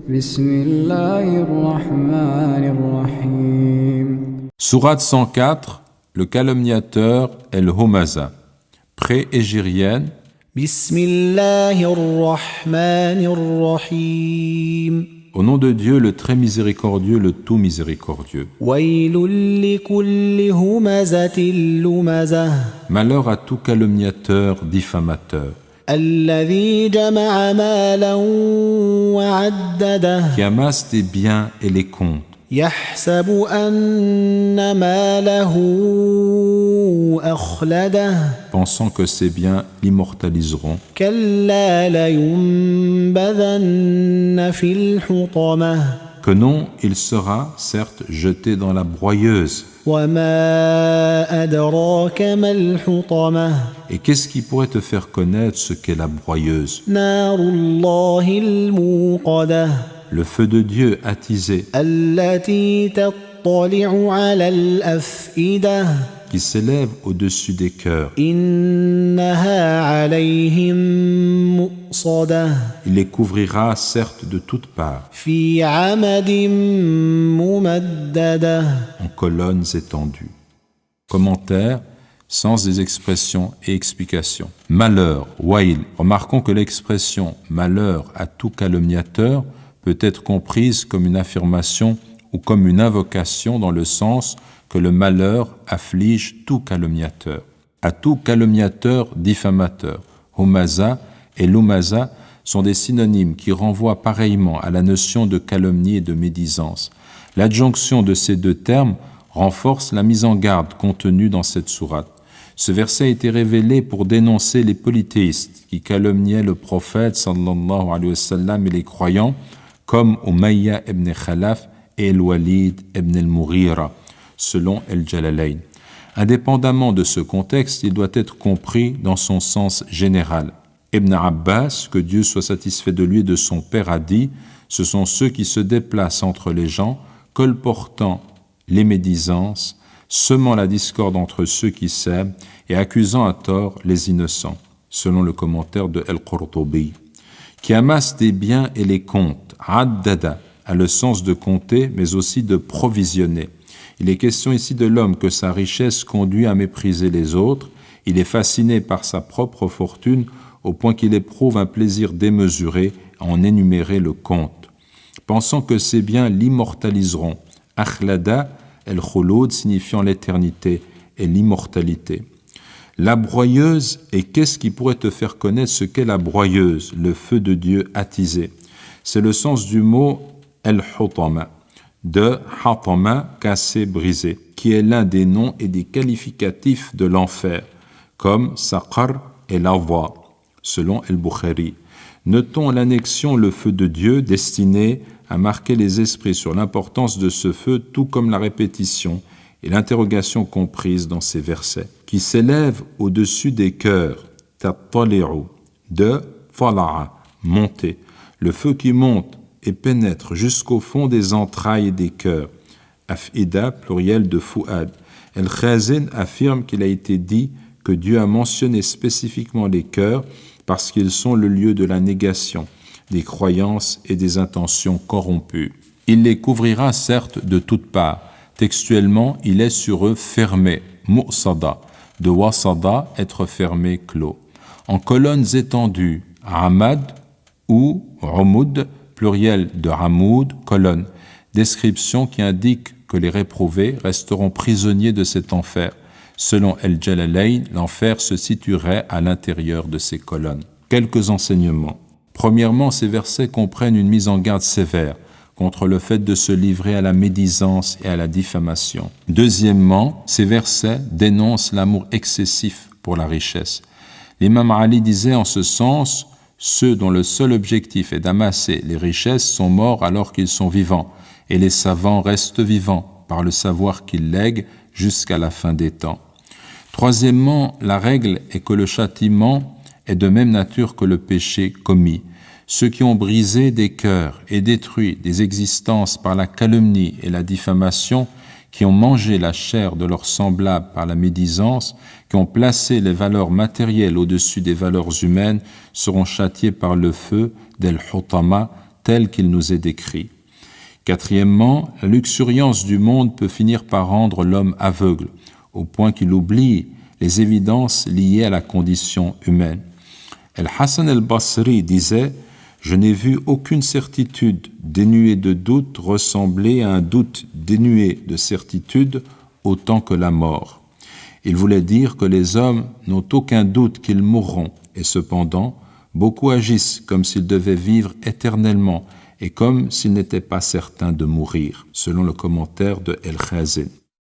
بسم الله الرحمن الرحيم. Sourate 104, le calomniateur El-Humaza. Pré-égérienne. بسم الله الرحمن الرحيم. Au nom de Dieu, le très miséricordieux, le tout miséricordieux. ويل لكل همزة لمزة. Malheur à tout calomniateur, diffamateur, الذي جمع مالا وعدده. qui amasse des biens et les compte, يحسب أن ماله أخلده. pensant que ces biens l'immortaliseront. كلا لينبذن في الحطمة. Que non, il sera, certes, jeté dans la broyeuse. وما أدراك ما الحطمة. Et qu'est-ce qui pourrait te faire connaître ce qu'est la broyeuse? نار الله الموقدة. Le feu de Dieu attisé, التي تطلع على الأفئدة. qui s'élève au-dessus des cœurs. إنها عليهم مؤصدة. Il les couvrira, certes, de toutes parts, في عمد ممددة. en colonnes étendues. Commentaire, sens des expressions et explications. Malheur, wail. Remarquons que l'expression malheur à tout calomniateur peut être comprise comme une affirmation ou comme une invocation dans le sens que le malheur afflige tout calomniateur. À tout calomniateur, diffamateur. Humaza et lumaza sont des synonymes qui renvoient pareillement à la notion de calomnie et de médisance. L'adjonction de ces deux termes renforce la mise en garde contenue dans cette sourate. Ce verset a été révélé pour dénoncer les polythéistes qui calomniaient le prophète sallallahu alayhi wa sallam et les croyants comme Umayya ibn Khalaf et El-Walid ibn al-Mughira, selon El-Jalalayn. Indépendamment de ce contexte, il doit être compris dans son sens général. Ibn Abbas, que Dieu soit satisfait de lui et de son père, a dit « Ce sont ceux qui se déplacent entre les gens, colportant les médisances, semant la discorde entre ceux qui s'aiment et accusant à tort les innocents », selon le commentaire de El-Qurtubi, qui amassent des biens et les comptent. Addada a le sens de compter, mais aussi de provisionner. Il est question ici de l'homme que sa richesse conduit à mépriser les autres. Il est fasciné par sa propre fortune au point qu'il éprouve un plaisir démesuré à en énumérer le compte, pensant que ces biens l'immortaliseront. Akhlada, el-khulud, signifiant l'éternité et l'immortalité. La broyeuse, et qu'est-ce qui pourrait te faire connaître ce qu'est la broyeuse, le feu de Dieu attisé? C'est le sens du mot el-hutama, de hatama, cassé, brisé, qui est l'un des noms et des qualificatifs de l'enfer, comme saqar et lava, selon El-Bukhari. Notons l'annexion le feu de Dieu, destiné à marquer les esprits sur l'importance de ce feu, tout comme la répétition et l'interrogation comprise dans ces versets, qui s'élève au-dessus des cœurs, tattali'u, de fala'a, monter, le feu qui monte et pénètre jusqu'au fond des entrailles et des cœurs. Af'ida, pluriel de fu'ad. El-Khazin affirme qu'il a été dit que Dieu a mentionné spécifiquement les cœurs parce qu'ils sont le lieu de la négation, des croyances et des intentions corrompues. Il les couvrira certes de toutes parts. Textuellement, il est sur eux fermé, mu'sada, de wasada, être fermé, clos. En colonnes étendues, amad ou umud, pluriel de hamoud, colonne, description qui indique que les réprouvés resteront prisonniers de cet enfer. Selon El-Jalalayn, l'enfer se situerait à l'intérieur de ces colonnes. Quelques enseignements. Premièrement, ces versets comprennent une mise en garde sévère contre le fait de se livrer à la médisance et à la diffamation. Deuxièmement, ces versets dénoncent l'amour excessif pour la richesse. L'imam Ali disait en ce sens: ceux dont le seul objectif est d'amasser les richesses sont morts alors qu'ils sont vivants, et les savants restent vivants par le savoir qu'ils lèguent jusqu'à la fin des temps. Troisièmement, la règle est que le châtiment est de même nature que le péché commis. Ceux qui ont brisé des cœurs et détruit des existences par la calomnie et la diffamation, qui ont mangé la chair de leurs semblables par la médisance, qui ont placé les valeurs matérielles au-dessus des valeurs humaines, seront châtiés par le feu d'El-Hutama, tel qu'il nous est décrit. Quatrièmement, la luxuriance du monde peut finir par rendre l'homme aveugle, au point qu'il oublie les évidences liées à la condition humaine. Al-Hassan al-Basri disait « Je n'ai vu aucune certitude dénuée de doute ressembler à un doute dénué de certitude autant que la mort. » Il voulait dire que les hommes n'ont aucun doute qu'ils mourront, et cependant, beaucoup agissent comme s'ils devaient vivre éternellement et comme s'ils n'étaient pas certains de mourir, selon le commentaire de El-Khazin.